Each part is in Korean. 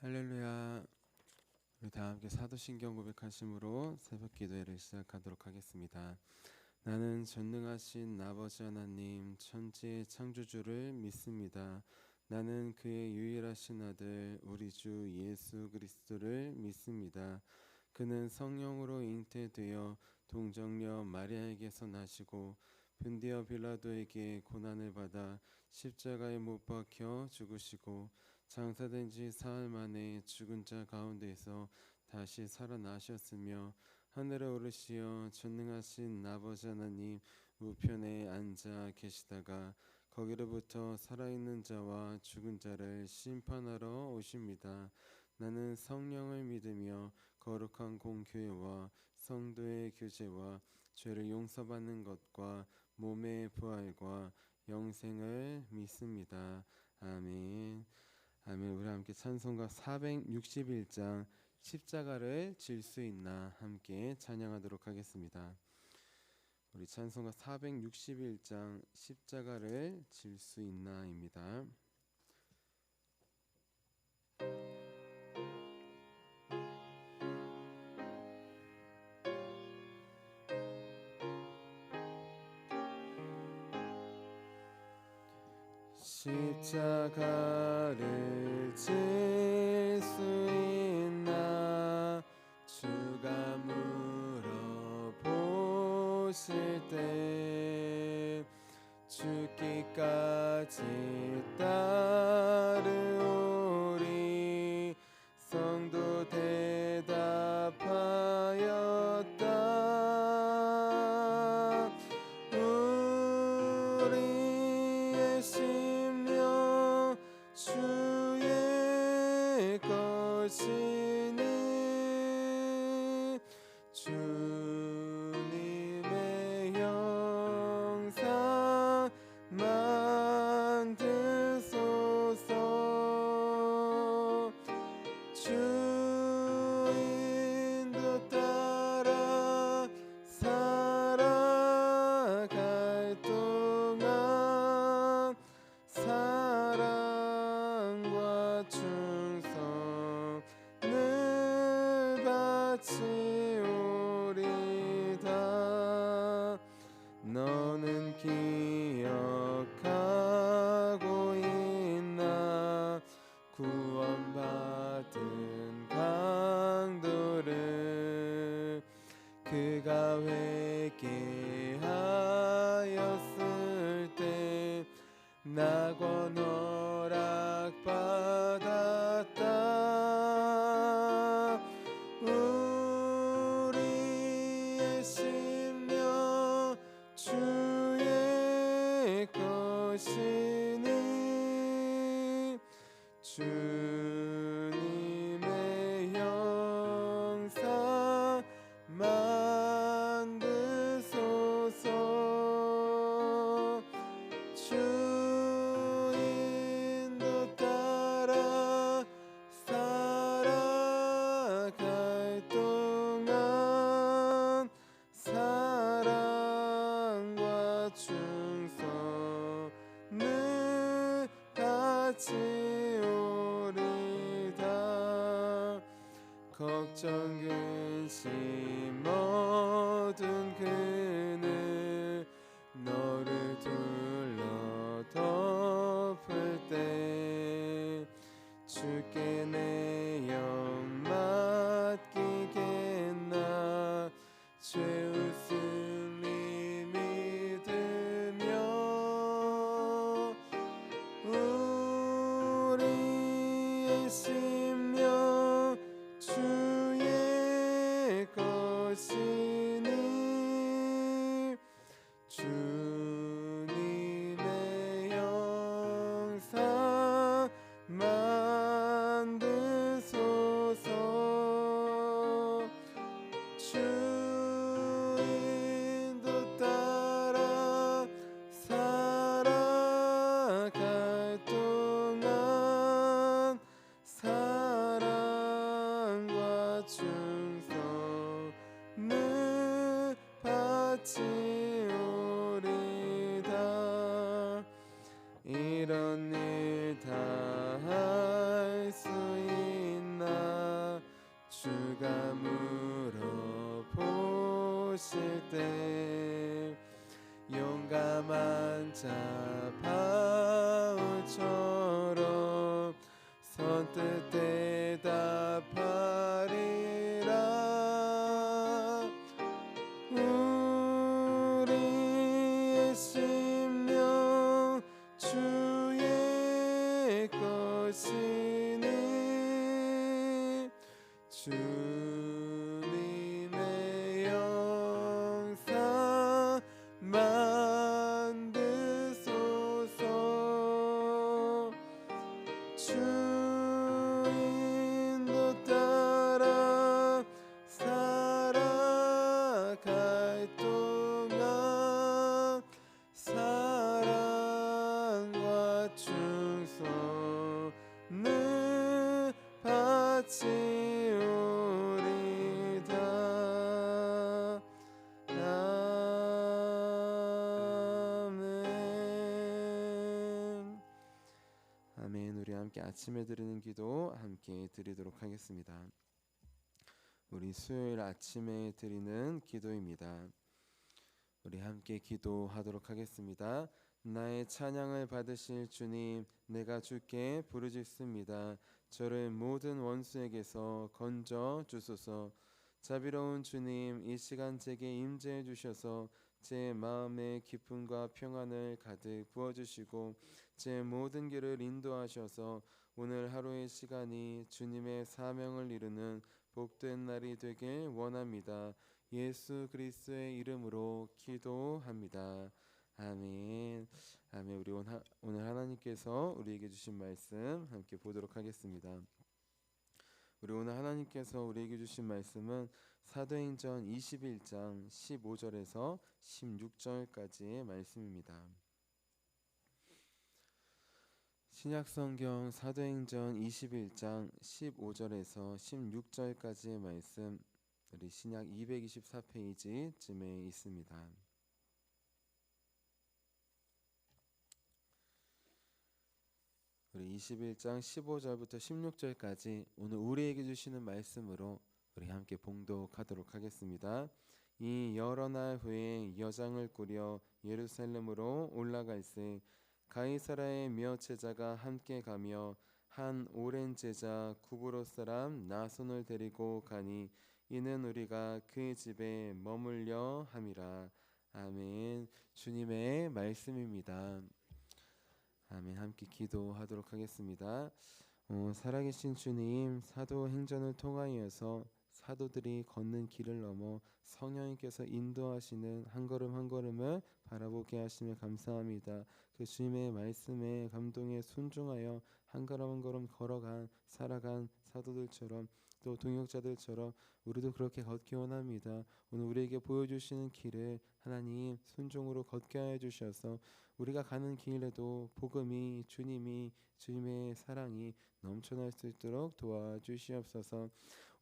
할렐루야. 우리 다 함께 사도신경 고백하심으로 새벽 기도회를 시작하도록 하겠습니다. 나는 전능하신 아버지 하나님 천지의 창조주를 믿습니다. 나는 그의 유일하신 아들 우리 주 예수 그리스도를 믿습니다. 그는 성령으로 잉태되어 동정녀 마리아에게서 나시고 분디어 빌라도에게 고난을 받아 십자가에 못 박혀 죽으시고 장사된 지 사흘 만에 죽은 자 가운데서 다시 살아나셨으며 하늘에 오르시어 전능하신 아버지 하나님 우편에 앉아 계시다가 거기로부터 살아있는 자와 죽은 자를 심판하러 오십니다. 나는 성령을 믿으며 거룩한 공교회와 성도의 교제와 죄를 용서받는 것과 몸의 부활과 영생을 믿습니다. 아멘. 아멘. 우리 함께 찬송가 461장 십자가를 질 수 있나 함께 찬양하도록 하겠습니다. 우리 찬송가 461장 십자가를 질 수 있나입니다. 십자가를 질 수 있나 주가 물어보실 때 죽기까지 따르오리 성도 대답하였다. 우리의 심령 주의 것이니 주님의 형상 만드소서. 주인도 따라 살아갈 동안 사랑과 충성을 바치오리다. 너는 기억하고 있나 구원받은 강도를 그가 회개하였을 때 낙원 허락받았다. 우리의 심령 주의 것이니 주님의 형상 만드소서. 주인도 따라 살아갈 동안 사랑과 충성을 바치오리다. 걱정 근심 모든 그늘 너를 둘러 덮을 때 주께 내 영 맡기겠나. 죄 웃음이 믿으며 우리의 심령 주의 것이니 주님의 형상 만드소서. 주인도 따라 살아갈 동안 사랑과 충성을 바치오리다. 이런 일 다 할 수 때 용감한 자 바울처럼 선뜻 대답하리라. 우리의 심령 주의 것이니 주님의 영상 만드소서. 주 인도 따라 살아갈 동안 사랑과 충성을 바치오리다. 아멘. 아멘. 우리 함께 아침에 드리는 기도 함께 드리도록 하겠습니다. 우리 수요일 아침에 드리는 기도입니다. 우리 함께 기도하도록 하겠습니다. 나의 찬양을 받으실 주님, 내가 주께 부르짖습니다. 저를 모든 원수에게서 건져 주소서. 자비로운 주님, 이 시간 제게 임재해 주셔서 제 마음의 기쁨과 평안을 가득 부어주시고 제 모든 길을 인도하셔서 오늘 하루의 시간이 주님의 사명을 이루는 복된 날이 되길 원합니다. 예수 그리스도의 이름으로 기도합니다. 아멘. 아멘. 우리 오늘 하나님께서 우리에게 주신 말씀 함께 보도록 하겠습니다. 우리 오늘 하나님께서 우리에게 주신 말씀은 사도행전 21장 15절에서 16절까지의 말씀입니다. 신약성경 사도행전 21장 15절에서 16절까지의 말씀, 우리 신약 224페이지쯤에 있습니다. 우리 21장 15절부터 16절까지 오늘 우리에게 주시는 말씀으로 우리 함께 봉독하도록 하겠습니다. 이 여러 날 후에 여장을 꾸려 예루살렘으로 올라갈새 가이사라의 몇 제자가 함께 가며 한 오랜 제자 구브로 사람 나손을 데리고 가니 이는 우리가 그 집에 머물려 함이라. 아멘. 주님의 말씀입니다. 아멘. 함께 기도하도록 하겠습니다. 살아계신 주님, 사도행전을 통하여서 사도들이 걷는 길을 넘어 성령님께서 인도하시는 한 걸음 한 걸음을 바라보게 하시며 감사합니다. 그 주님의 말씀에 감동에 순종하여 한 걸음 한 걸음 걸어간 살아간 사도들처럼 또 동역자들처럼 우리도 그렇게 걷기 원합니다. 오늘 우리에게 보여주시는 길을 하나님 순종으로 걷게 하여 주셔서 우리가 가는 길에도 복음이 주님의 사랑이 넘쳐날 수 있도록 도와주시옵소서.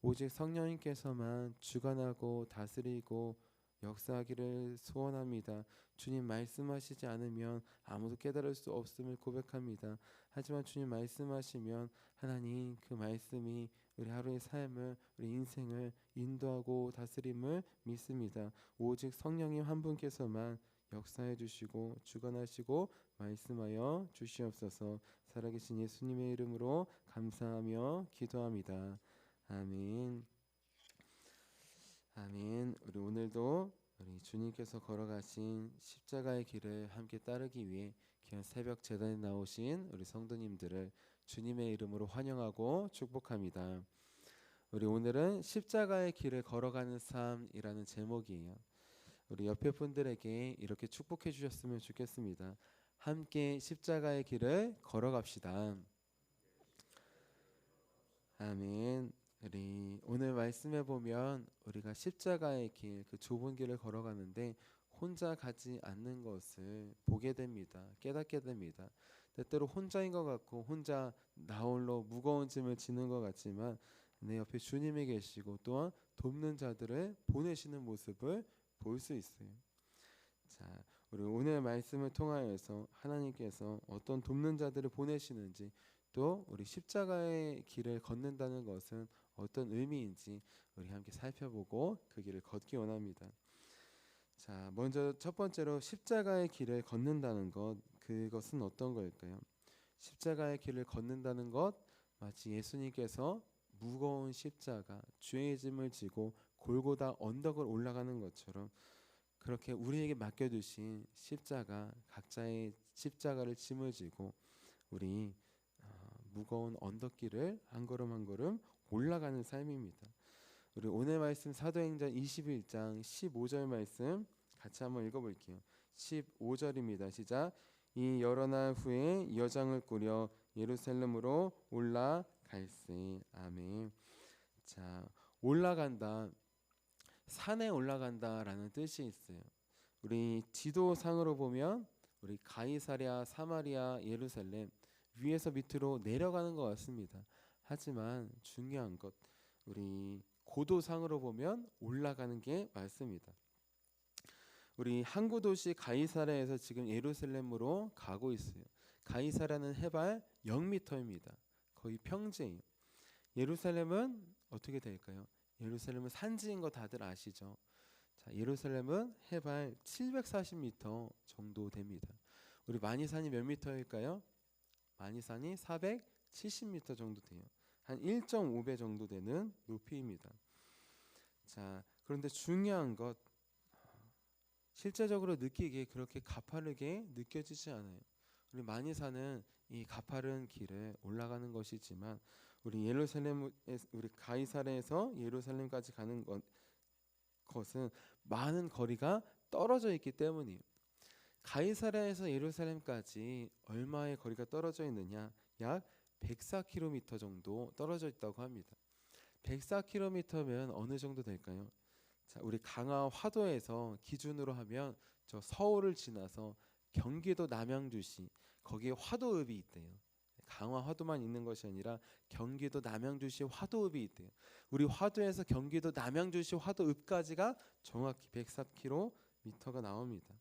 오직 성령님께서만 주관하고 다스리고 역사하기를 소원합니다. 주님 말씀하시지 않으면 아무도 깨달을 수 없음을 고백합니다. 하지만 주님 말씀하시면 하나님 그 말씀이 우리 하루의 삶을, 우리 인생을 인도하고 다스림을 믿습니다. 오직 성령님 한 분께서만 역사해 주시고 주관하시고 말씀하여 주시옵소서. 살아계신 예수님의 이름으로 감사하며 기도합니다. 아멘. 아멘. 우리 오늘도 우리 주님께서 걸어가신 십자가의 길을 함께 따르기 위해 귀한 새벽 제단에 나오신 우리 성도님들을 주님의 이름으로 환영하고 축복합니다. 우리 오늘은 십자가의 길을 걸어가는 삶이라는 제목이에요. 우리 옆에 분들에게 이렇게 축복해 주셨으면 좋겠습니다. 함께 십자가의 길을 걸어갑시다. 아멘. 우리 오늘 말씀해 보면 우리가 십자가의 길, 그 좁은 길을 걸어가는데 혼자 가지 않는 것을 보게 됩니다. 깨닫게 됩니다. 때때로 혼자인 것 같고 혼자 나 홀로 무거운 짐을 지는 것 같지만 내 옆에 주님이 계시고 또한 돕는 자들을 보내시는 모습을 볼 수 있어요. 자, 우리 오늘 말씀을 통하여서 하나님께서 어떤 돕는 자들을 보내시는지 또 우리 십자가의 길을 걷는다는 것은 어떤 의미인지 우리 함께 살펴보고 그 길을 걷기 원합니다. 자, 먼저 첫 번째로 십자가의 길을 걷는다는 것, 그것은 어떤 걸까요? 십자가의 길을 걷는다는 것, 마치 예수님께서 무거운 십자가, 죄의 짐을 지고 골고다 언덕을 올라가는 것처럼 그렇게 우리에게 맡겨두신 십자가, 각자의 십자가를 짐을 지고 우리 무거운 언덕길을 한 걸음 한 걸음 올라가는 삶입니다. 우리 오늘 말씀 사도행전 21장 15절 말씀 같이 한번 읽어볼게요. 15절입니다. 시작. 이 여러 날 후에 여장을 꾸려 예루살렘으로 올라갈세. 아멘. 자, 올라간다, 산에 올라간다라는 뜻이 있어요. 우리 지도상으로 보면 우리 가이사랴, 사마리아, 예루살렘 위에서 밑으로 내려가는 것 같습니다. 하지만 중요한 것, 우리 고도상으로 보면 올라가는 게 맞습니다. 우리 항구 도시 가이사랴에서 지금 예루살렘으로 가고 있어요. 가이사랴는 해발 0m입니다. 거의 평지예요. 예루살렘은 어떻게 될까요? 예루살렘은 산지인 거 다들 아시죠? 자, 예루살렘은 해발 740m 정도 됩니다. 우리 마니산이 몇 미터일까요? 마니산이 470m 정도 돼요. 한 1.5배 정도 되는 높이입니다. 자, 그런데 중요한 것, 실제적으로 느끼기에 그렇게 가파르게 느껴지지 않아요. 우리 마니산은 이 가파른 길을 올라가는 것이지만 우리 우리 가이사랴에서 예루살렘까지 가는 것은 많은 거리가 떨어져 있기 때문이에요. 가이사랴에서 예루살렘까지 얼마의 거리가 떨어져 있느냐? 약 104km 정도 떨어져 있다고 합니다. 104km면 어느 정도 될까요? 자, 우리 강화 화도에서 기준으로 하면 저 서울을 지나서 경기도 남양주시, 거기에 화도읍이 있대요. 강화 화도만 있는 것이 아니라 경기도 남양주시 화도읍이 있대요. 우리 화도에서 경기도 남양주시 화도읍까지가 정확히 104km가 나옵니다.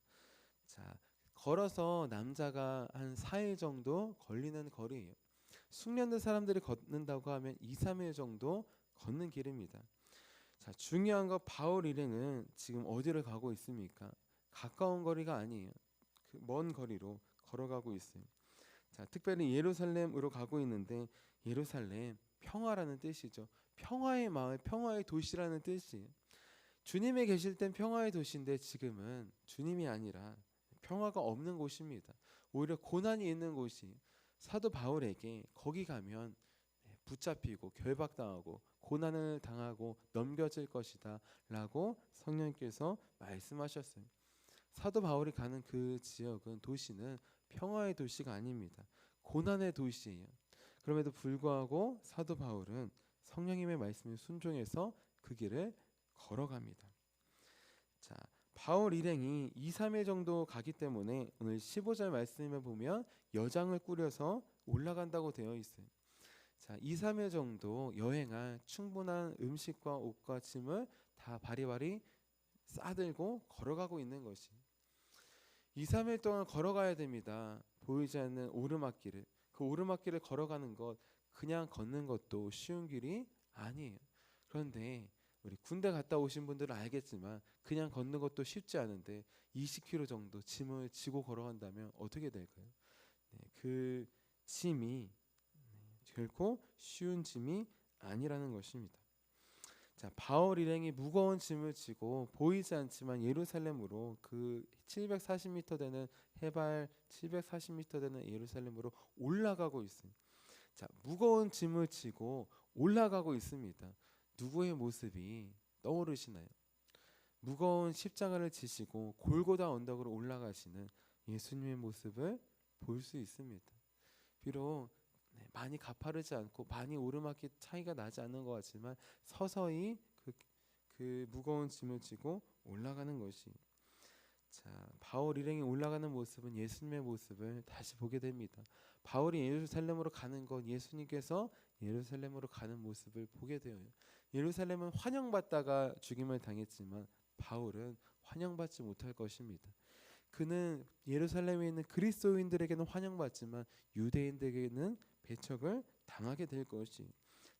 자, 걸어서 남자가 한 4일 정도 걸리는 거리예요. 숙련된 사람들이 걷는다고 하면 2, 3일 정도 걷는 길입니다. 자, 중요한 거, 바울 일행은 지금 어디를 가고 있습니까? 가까운 거리가 아니에요. 먼 거리로 걸어가고 있어요. 자, 특별히 예루살렘으로 가고 있는데 예루살렘 평화라는 뜻이죠. 평화의 마을, 평화의 도시라는 뜻이에요. 주님이 계실 땐 평화의 도시인데 지금은 주님이 아니라 평화가 없는 곳입니다. 오히려 고난이 있는 곳이, 사도 바울에게 거기 가면 붙잡히고 결박당하고 고난을 당하고 넘겨질 것이다 라고 성령께서 말씀하셨어요. 사도 바울이 가는 그 지역은, 도시는 평화의 도시가 아닙니다. 고난의 도시예요. 그럼에도 불구하고 사도 바울은 성령님의 말씀에 순종해서 그 길을 걸어갑니다. 자, 바울 일행이 2, 3일 정도 가기 때문에 오늘 15절 말씀에 보면 여장을 꾸려서 올라간다고 되어 있어요. 자, 2, 3일 정도 여행할 충분한 음식과 옷과 짐을 다 바리바리 싸들고 걸어가고 있는 것이, 2, 3일 동안 걸어가야 됩니다. 보이지 않는 오르막길을. 그 오르막길을 걸어가는 것, 그냥 걷는 것도 쉬운 길이 아니에요. 그런데 우리 군대 갔다 오신 분들은 알겠지만 그냥 걷는 것도 쉽지 않은데 20km 정도 짐을 지고 걸어간다면 어떻게 될까요? 그 짐이 결코 쉬운 짐이 아니라는 것입니다. 자, 바울 일행이 무거운 짐을 지고 보이지 않지만 예루살렘으로, 그 740m 되는, 해발 740m 되는 예루살렘으로 올라가고 있어요. 자, 무거운 짐을 지고 올라가고 있습니다. 누구의 모습이 떠오르시나요? 무거운 십자가를 지시고 골고다 언덕으로 올라가시는 예수님의 모습을 볼 수 있습니다. 비록 많이 가파르지 않고 많이 오르막길 차이가 나지 않는 것 같지만 서서히 그 무거운 짐을 지고 올라가는 것이, 자, 바울 일행이 올라가는 모습은 예수님의 모습을 다시 보게 됩니다. 바울이 예루살렘으로 가는 건 예수님께서 예루살렘으로 가는 모습을 보게 돼요. 예루살렘은 환영받다가 죽임을 당했지만 바울은 환영받지 못할 것입니다. 그는 예루살렘에 있는 그리스도인들에게는 환영받지만 유대인들에게는 배척을 당하게 될 것이,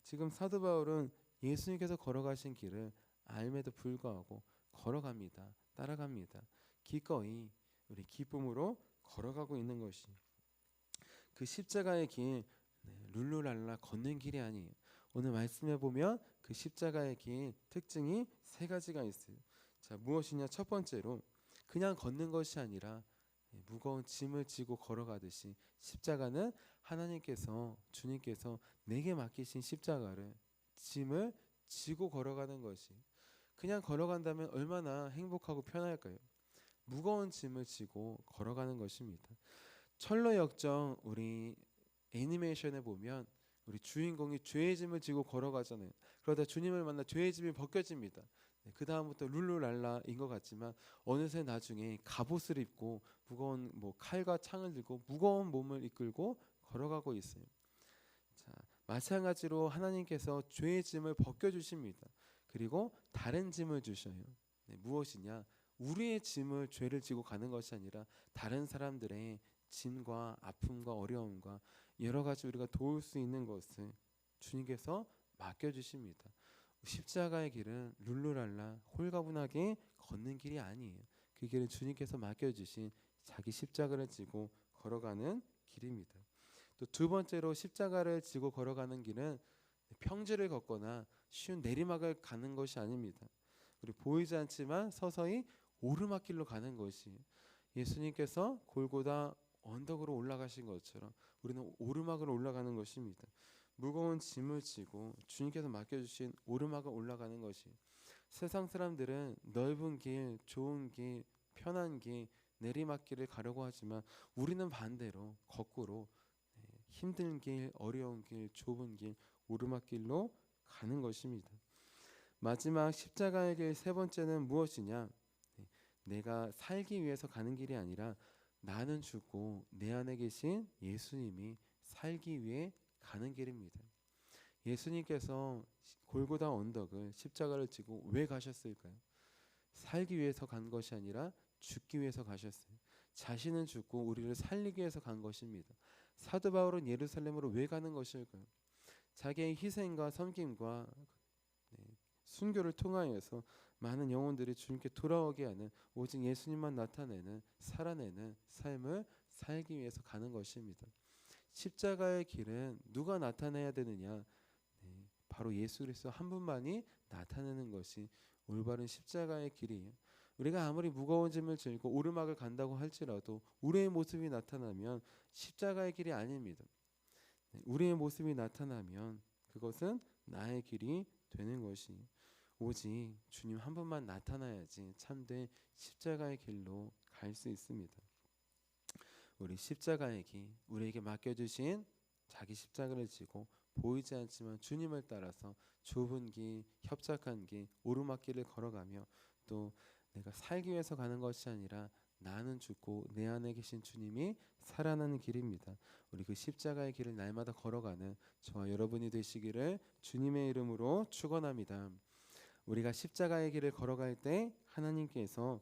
지금 사도 바울은 예수님께서 걸어가신 길을 알매도 불구하고 걸어갑니다. 따라갑니다. 기꺼이 우리 기쁨으로 걸어가고 있는 것이 그 십자가의 길, 룰루랄라 걷는 길이 아니에요. 오늘 말씀해 보면 그 십자가의 길 특징이 세 가지가 있어요. 자, 무엇이냐? 첫 번째로 그냥 걷는 것이 아니라 무거운 짐을 지고 걸어가듯이 십자가는 하나님께서 주님께서 내게 맡기신 십자가를 짐을 지고 걸어가는 것이 그냥 걸어간다면 얼마나 행복하고 편할까요? 무거운 짐을 지고 걸어가는 것입니다. 철로 역정 우리 애니메이션에 보면 우리 주인공이 죄의 짐을 지고 걸어가잖아요. 그러다 주님을 만나 죄의 짐이 벗겨집니다. 그 다음부터 룰루랄라인 것 같지만 어느새 나중에 갑옷을 입고 무거운 칼과 창을 들고 무거운 몸을 이끌고 걸어가고 있어요. 자, 마찬가지로 하나님께서 죄의 짐을 벗겨주십니다. 그리고 다른 짐을 주셔요. 무엇이냐? 우리의 짐을 죄를 지고 가는 것이 아니라 다른 사람들의 짐과 아픔과 어려움과 여러 가지 우리가 도울 수 있는 것을 주님께서 맡겨주십니다. 십자가의 길은 룰루랄라 홀가분하게 걷는 길이 아니에요. 그 길은 주님께서 맡겨주신 자기 십자가를 지고 걸어가는 길입니다. 또 두 번째로 십자가를 지고 걸어가는 길은 평지를 걷거나 쉬운 내리막을 가는 것이 아닙니다. 우리 보이지 않지만 서서히 오르막길로 가는 것이 예수님께서 골고다 언덕으로 올라가신 것처럼 우리는 오르막으로 올라가는 것입니다. 무거운 짐을 지고 주님께서 맡겨주신 오르막을 올라가는 것이 세상 사람들은 넓은 길, 좋은 길, 편한 길, 내리막길을 가려고 하지만 우리는 반대로 거꾸로 힘든 길, 어려운 길, 좁은 길, 오르막길로 가는 것입니다. 마지막 십자가의 길 세 번째는 무엇이냐? 내가 살기 위해서 가는 길이 아니라 나는 죽고 내 안에 계신 예수님이 살기 위해 가는 길입니다. 예수님께서 골고다 언덕을 십자가를 지고 왜 가셨을까요? 살기 위해서 간 것이 아니라 죽기 위해서 가셨어요. 자신은 죽고 우리를 살리기 위해서 간 것입니다. 사도 바울은 예루살렘으로 왜 가는 것일까요? 자기의 희생과 섬김과 순교를 통하여서 많은 영혼들이 주님께 돌아오게 하는 오직 예수님만 나타내는 살아내는 삶을 살기 위해서 가는 것입니다. 십자가의 길은 누가 나타내야 되느냐? 바로 예수 그리스도 한 분만이 나타내는 것이 올바른 십자가의 길이에요. 우리가 아무리 무거운 짐을 들고 오르막을 간다고 할지라도 우리의 모습이 나타나면 십자가의 길이 아닙니다. 우리의 모습이 나타나면 그것은 나의 길이 되는 것이 오직 주님 한 분만 나타나야지 참된 십자가의 길로 갈 수 있습니다. 우리 십자가의 길, 우리에게 맡겨주신 자기 십자가를 지고 보이지 않지만 주님을 따라서 좁은 길, 협착한 길, 오르막길을 걸어가며 또 내가 살기 위해서 가는 것이 아니라 나는 죽고 내 안에 계신 주님이 살아나는 길입니다. 우리 그 십자가의 길을 날마다 걸어가는 저와 여러분이 되시기를 주님의 이름으로 축원합니다. 우리가 십자가의 길을 걸어갈 때 하나님께서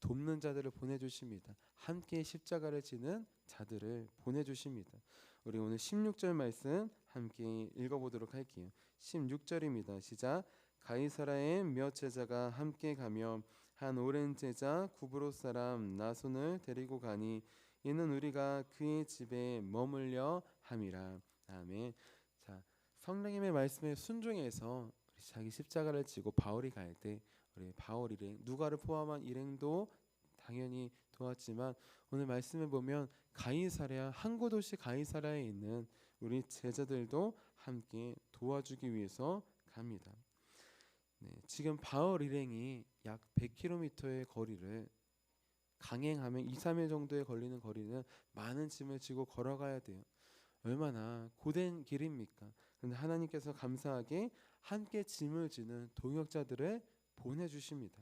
돕는 자들을 보내주십니다. 함께 십자가를 지는 자들을 보내주십니다. 우리 오늘 16절 말씀 함께 읽어보도록 할게요. 16절입니다. 시작. 가이사라의 몇 제자가 함께 가며 한 오랜 제자 구브로 사람 나손을 데리고 가니 이는 우리가 그의 집에 머물려 함이라. 아멘. 자, 성령님의 말씀에 순종해서 자기 십자가를 지고 바울이 갈 때 우리 바울 일행 누가를 포함한 일행도 당연히 도왔지만 오늘 말씀에 보면 가이사랴 항구 도시 가이사랴에 있는 우리 제자들도 함께 도와주기 위해서 갑니다. 지금 바울 일행이 약 100km의 거리를 강행하면 2-3일 정도에 걸리는 거리는 많은 짐을 지고 걸어가야 돼요. 얼마나 고된 길입니까? 그런데 하나님께서 감사하게 함께 짐을 지는 동역자들을 보내주십니다.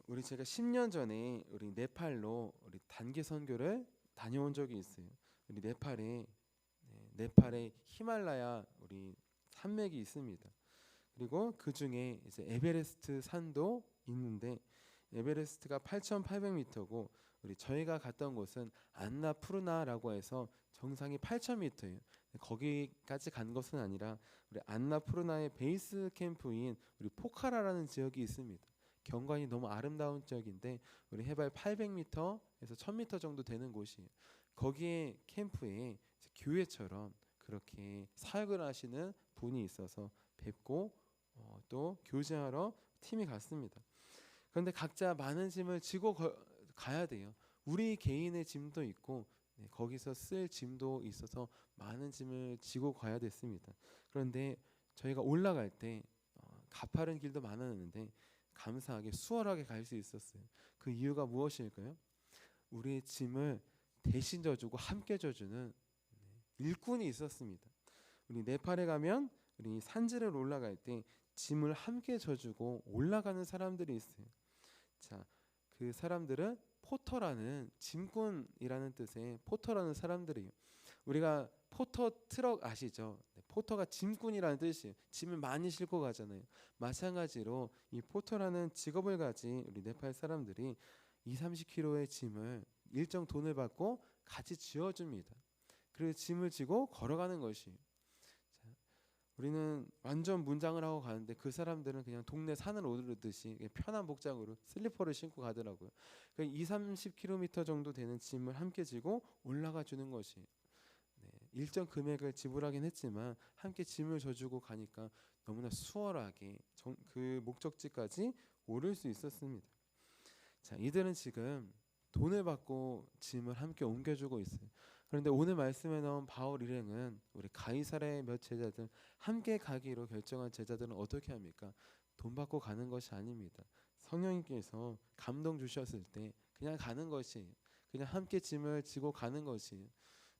우리 제가 10년 전에 우리 네팔로 우리 단기 선교를 다녀온 적이 있어요. 우리 네팔에 히말라야 우리 산맥이 있습니다. 그리고 그 중에 이제 에베레스트 산도 있는데 에베레스트가 8,800m고 우리 저희가 갔던 곳은 안나푸르나라고 해서 정상이 8,000m예요. 거기까지 간 것은 아니라 우리 안나푸르나의 베이스 캠프인 우리 포카라라는 지역이 있습니다. 경관이 너무 아름다운 지역인데 우리 해발 800m에서 1000m 정도 되는 곳이에요. 거기에 캠프에 교회처럼 그렇게 사역을 하시는 분이 있어서 뵙고 또 교제하러 팀이 갔습니다. 그런데 각자 많은 짐을 지고 가야 돼요. 우리 개인의 짐도 있고 거기서 쓸 짐도 있어서 많은 짐을 지고 가야 됐습니다. 그런데 저희가 올라갈 때 가파른 길도 많았는데 감사하게 수월하게 갈 수 있었어요. 그 이유가 무엇일까요? 우리의 짐을 대신 져주고 함께 져주는 일꾼이 있었습니다. 우리 네팔에 가면 우리 산지를 올라갈 때 짐을 함께 져주고 올라가는 사람들이 있어요. 자, 그 사람들은 포터라는 짐꾼이라는 뜻의 포터라는 사람들이에요. 우리가 포터 트럭 아시죠? 포터가 짐꾼이라는 뜻이에요. 짐을 많이 싣고 가잖아요. 마찬가지로 이 포터라는 직업을 가진 우리 네팔 사람들이 20-30kg의 짐을 일정 돈을 받고 같이 지어줍니다. 그리고 짐을 지고 걸어가는 것이에요. 자, 우리는 완전 문장을 하고 가는데 그 사람들은 그냥 동네 산을 오르듯이 편한 복장으로 슬리퍼를 신고 가더라고요. 20-30km 정도 되는 짐을 함께 지고 올라가 주는 것이에요. 일정 금액을 지불하긴 했지만 함께 짐을 져주고 가니까 너무나 수월하게 그 목적지까지 오를 수 있었습니다. 자, 이들은 지금 돈을 받고 짐을 함께 옮겨주고 있어요. 그런데 오늘 말씀에 나온 바울 일행은 우리 가이사랴의 몇 제자들 함께 가기로 결정한 제자들은 어떻게 합니까? 돈 받고 가는 것이 아닙니다. 성령님께서 감동 주셨을 때 그냥 가는 것이에요. 그냥 함께 짐을 지고 가는 것이에요.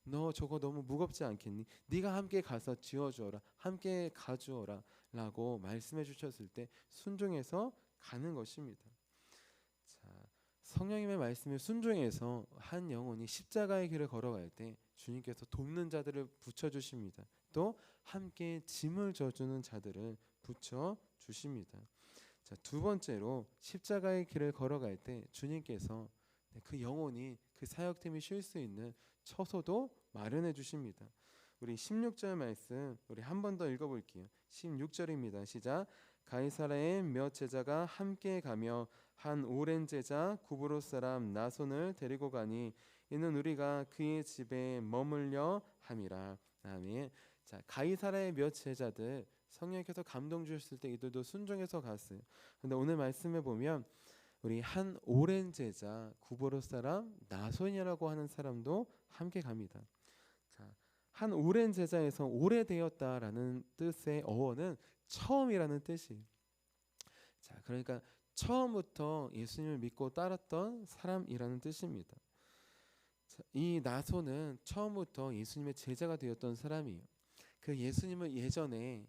너 저거 너무 무겁지 않겠니? 네가 함께 가서 지어주어라. 함께 가주어라 라고 말씀해 주셨을 때 순종해서 가는 것입니다. 자, 성령님의 말씀에 순종해서 한 영혼이 십자가의 길을 걸어갈 때 주님께서 돕는 자들을 붙여주십니다. 또 함께 짐을 져주는 자들을 붙여주십니다. 자, 두 번째로 십자가의 길을 걸어갈 때 주님께서 그 영혼이 그 사역팀이 쉴 수 있는 처소도 마련해 주십니다. 우리 16절 말씀 우리 한 번 더 읽어볼게요. 16절입니다. 시작. 가이사랴의 몇 제자가 함께 가며 한 오랜 제자 구브로 사람 나손을 데리고 가니 이는 우리가 그의 집에 머물려 함이라. 아멘. 자, 가이사랴의 몇 제자들 성령께서 감동 주셨을 때 이들도 순종해서 갔어요. 그런데 오늘 말씀에 보면 우리 한 오랜 제자 구브로 사람 나손이라고 하는 사람도 함께 갑니다. 자, 한 오랜 제자에서 오래되었다라는 뜻의 어원은 처음이라는 뜻이에요. 자, 그러니까 처음부터 예수님을 믿고 따랐던 사람이라는 뜻입니다. 자, 이 나손은 처음부터 예수님의 제자가 되었던 사람이에요. 그 예수님을 예전에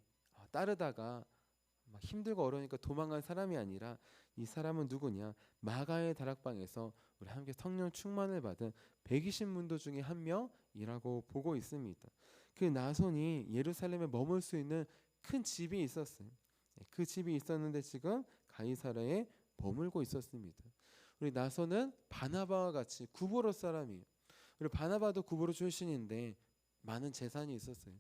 따르다가 막 힘들고 어려우니까 도망간 사람이 아니라 이 사람은 누구냐? 마가의 다락방에서 우리 함께 성령 충만을 받은 120문도 중에 한 명이라고 보고 있습니다. 그 나손이 예루살렘에 머물 수 있는 큰 집이 있었어요. 그 집이 있었는데 지금 가이사랴에 머물고 있었습니다. 우리 나손은 바나바와 같이 구브로 사람이에요. 그리고 바나바도 구브로 출신인데 많은 재산이 있었어요.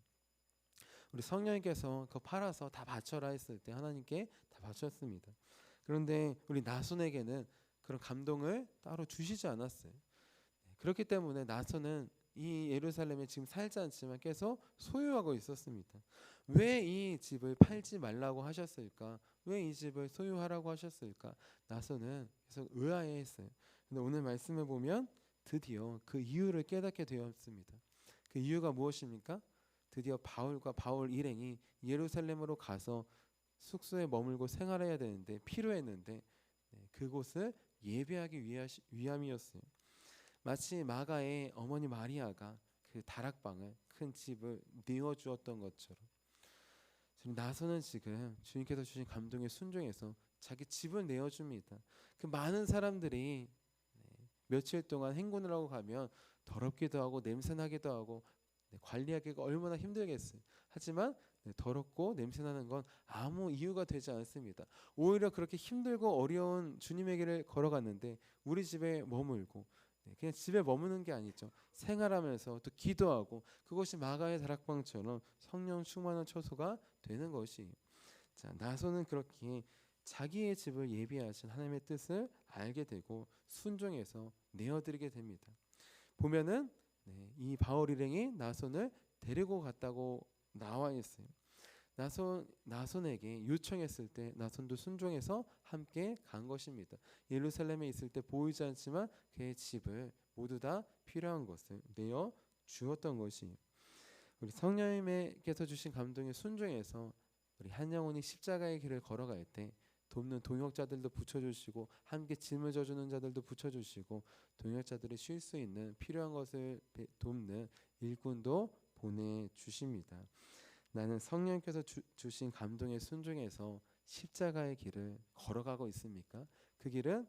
우리 성령님께서 그거 팔아서 다 바쳐라 했을 때 하나님께 다 바쳤습니다. 그런데 우리 나손에게는 그런 감동을 따로 주시지 않았어요. 그렇기 때문에 나손은 이 예루살렘에 지금 살지 않지만 계속 소유하고 있었습니다. 왜 이 집을 팔지 말라고 하셨을까? 왜 이 집을 소유하라고 하셨을까? 나손은 계속 의아해했어요. 근데 오늘 말씀을 보면 드디어 그 이유를 깨닫게 되었습니다. 그 이유가 무엇입니까? 드디어 바울과 바울 일행이 예루살렘으로 가서 숙소에 머물고 생활해야 되는데 필요했는데 그곳을 예배하기 위함이었어요. 마치 마가의 어머니 마리아가 그 다락방을 큰 집을 내어주었던 것처럼 지금 나서는 지금 주님께서 주신 감동에 순종해서 자기 집을 내어줍니다. 그 많은 사람들이 며칠 동안 행군을 하고 가면 더럽기도 하고 냄새나기도 하고 관리하기가 얼마나 힘들겠어요. 하지만 더럽고 냄새나는 건 아무 이유가 되지 않습니다. 오히려 그렇게 힘들고 어려운 주님의 길을 걸어갔는데 우리 집에 머물고 그냥 집에 머무는 게 아니죠. 생활하면서 또 기도하고 그것이 마가의 다락방처럼 성령 충만한 처소가 되는 것이. 자, 나손은 그렇게 자기의 집을 예비하신 하나님의 뜻을 알게 되고 순종해서 내어드리게 됩니다. 보면은 이 바울 일행이 나손을 데리고 갔다고 나와 있어요. 나손에게 요청했을 때 나손도 순종해서 함께 간 것입니다. 예루살렘에 있을 때 보이지 않지만 그의 집을 모두 다 필요한 것을 내어 주었던 것이, 우리 성령님께서 주신 감동에 순종해서 우리 한 영혼이 십자가의 길을 걸어갈 때 돕는 동역자들도 붙여주시고 함께 짐을 져주는 자들도 붙여주시고 동역자들이 쉴 수 있는 필요한 것을 돕는 일꾼도 보내주십니다. 나는 성령께서 주신 감동에 순종해서 십자가의 길을 걸어가고 있습니까? 그 길은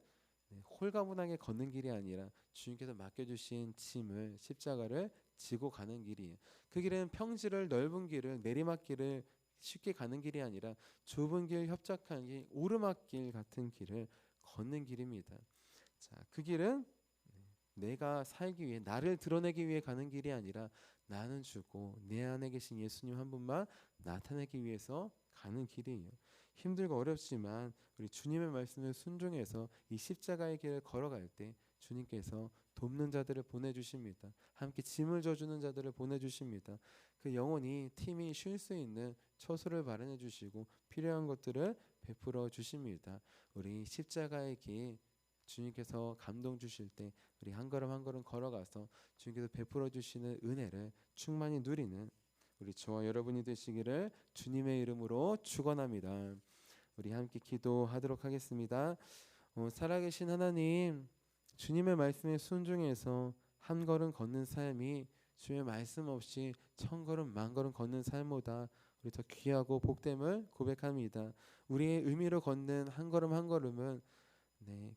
홀가분하게 걷는 길이 아니라 주님께서 맡겨주신 짐을 십자가를 지고 가는 길이에요. 그 길은 평지를 넓은 길을 내리막길을 쉽게 가는 길이 아니라 좁은 길, 협착한 길, 오르막길 같은 길을 걷는 길입니다. 자, 그 길은 내가 살기 위해, 나를 드러내기 위해 가는 길이 아니라 나는 주고 내 안에 계신 예수님 한 분만 나타내기 위해서 가는 길이에요. 힘들고 어렵지만 우리 주님의 말씀을 순종해서 이 십자가의 길을 걸어갈 때 주님께서 돕는 자들을 보내주십니다. 함께 짐을 져주는 자들을 보내주십니다. 그 영혼이 팀이 쉴 수 있는 처소를 마련해 주시고 필요한 것들을 베풀어 주십니다. 우리 십자가의 길 주님께서 감동 주실 때 우리 한 걸음 한 걸음 걸어가서 주님께서 베풀어 주시는 은혜를 충만히 누리는 우리 저와 여러분이 되시기를 주님의 이름으로 축원합니다. 우리 함께 기도하도록 하겠습니다. 살아계신 하나님, 주님의 말씀에 순종해서 한 걸음 걷는 삶이 주의 말씀 없이 천 걸음 만 걸음 걷는 삶보다 우리 더 귀하고 복됨을 고백합니다. 우리의 의미로 걷는 한 걸음 한 걸음은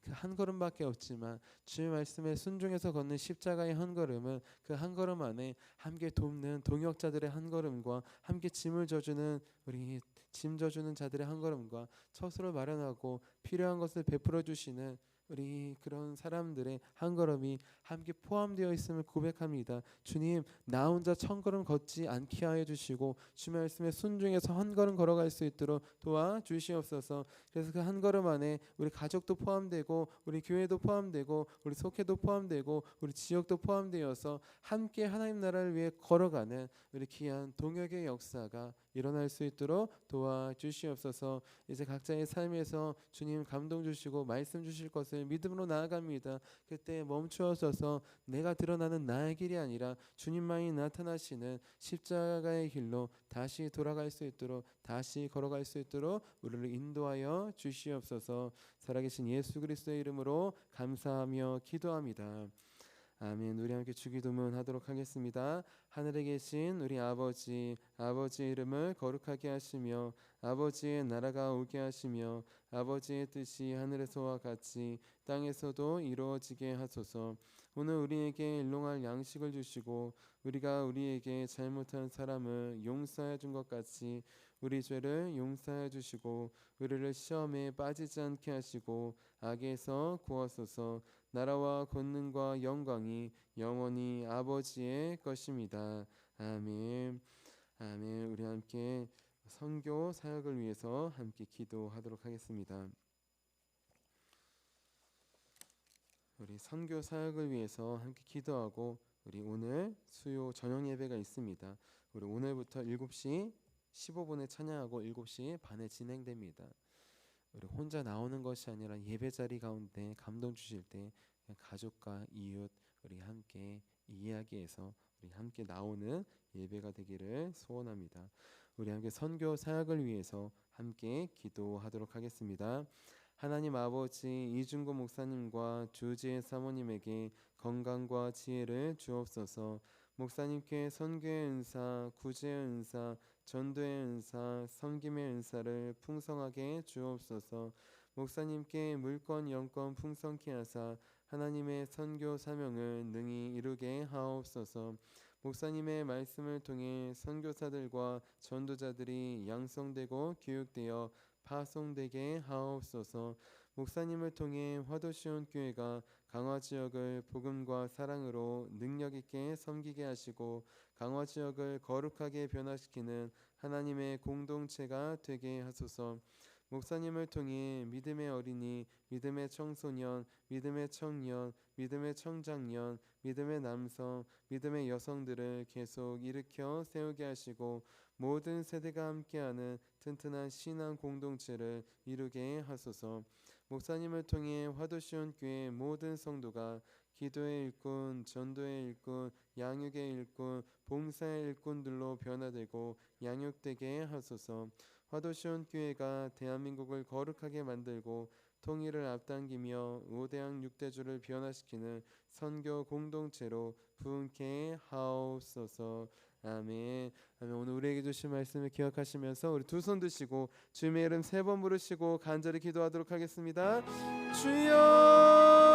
그 한 걸음밖에 없지만 주의 말씀에 순종해서 걷는 십자가의 한 걸음은 그 한 걸음 안에 함께 돕는 동역자들의 한 걸음과 함께 짐을 져주는 우리 짐 져주는 자들의 한 걸음과 처소를 마련하고 필요한 것을 베풀어 주시는 우리 그런 사람들의 한 걸음이 함께 포함되어 있음을 고백합니다. 주님, 나 혼자 천 걸음 걷지 않게 하여 주시고 주 말씀에 순종해서 한 걸음 걸어갈 수 있도록 도와주시옵소서. 그래서 그 한 걸음 안에 우리 가족도 포함되고 우리 교회도 포함되고 우리 속회도 포함되고 우리 지역도 포함되어서 함께 하나님 나라를 위해 걸어가는 우리 귀한 동역의 역사가 일어날 수 있도록 도와주시옵소서. 이제 각자의 삶에서 주님 감동 주시고 말씀 주실 것을 믿음으로 나아갑니다. 그때 멈추어서서 내가 드러나는 나의 길이 아니라 주님만이 나타나시는 십자가의 길로 다시 돌아갈 수 있도록 다시 걸어갈 수 있도록 우리를 인도하여 주시옵소서. 살아계신 예수 그리스도의 이름으로 감사하며 기도합니다. 아멘. 우리 함께 주기도문 하도록 하겠습니다. 하늘에 계신 우리 아버지, 아버지의 이름을 거룩하게 하시며 아버지의 나라가 오게 하시며 아버지의 뜻이 하늘에서와 같이 땅에서도 이루어지게 하소서. 오늘 우리에게 일용할 양식을 주시고 우리가 우리에게 잘못한 사람을 용서해 준 것 같이 우리 죄를 용서해 주시고 우리를 시험에 빠지지 않게 하시고 악에서 구하소서. 나라와 권능과 영광이 영원히 아버지의 것입니다. 아멘. 아멘. 우리 함께 선교 사역을 위해서 함께 기도하도록 하겠습니다. 우리 선교 사역을 위해서 함께 기도하고 우리 오늘 수요 저녁 예배가 있습니다. 우리 오늘부터 7시 15분에 찬양하고 7시 반에 진행됩니다. 우리 혼자 나오는 것이 아니라 예배 자리 가운데 감동 주실 때 가족과 이웃 우리 함께 이야기해서 우리 함께 나오는 예배가 되기를 소원합니다. 우리 함께 선교 사역을 위해서 함께 기도하도록 하겠습니다. 하나님 아버지, 이중구 목사님과 주지혜 사모님에게 건강과 지혜를 주옵소서. 목사님께 선교의 은사, 구제의 은사, 전도의 은사, 섬김의 은사를 풍성하게 주옵소서. 목사님께 물권 영권 풍성케 하사 하나님의 선교 사명을 능히 이루게 하옵소서. 목사님의 말씀을 통해 선교사들과 전도자들이 양성되고 교육되어 파송되게 하옵소서. 목사님을 통해 화도시온 교회가 강화 지역을 복음과 사랑으로 능력 있게 섬기게 하시고 강화 지역을 거룩하게 변화시키는 하나님의 공동체가 되게 하소서. 목사님을 통해 믿음의 어린이, 믿음의 청소년, 믿음의 청년, 믿음의 청장년, 믿음의 남성, 믿음의 여성들을 계속 일으켜 세우게 하시고 모든 세대가 함께하는 튼튼한 신앙 공동체를 이루게 하소서. 목사님을 통해 화도시온 교회 모든 성도가 기도의 일꾼, 전도의 일꾼, 양육의 일꾼, 봉사의 일꾼들로 변화되고 양육되게 하소서. 화도시온 교회가 대한민국을 거룩하게 만들고 통일을 앞당기며 5대양 6대주를 변화시키는 선교 공동체로 부흥케 하옵소서. 아멘. 아멘. 오늘 우리에게 주신 말씀을 기억하시면서 우리 두 손 드시고 주님의 이름 3번 부르시고 간절히 기도하도록 하겠습니다. 주여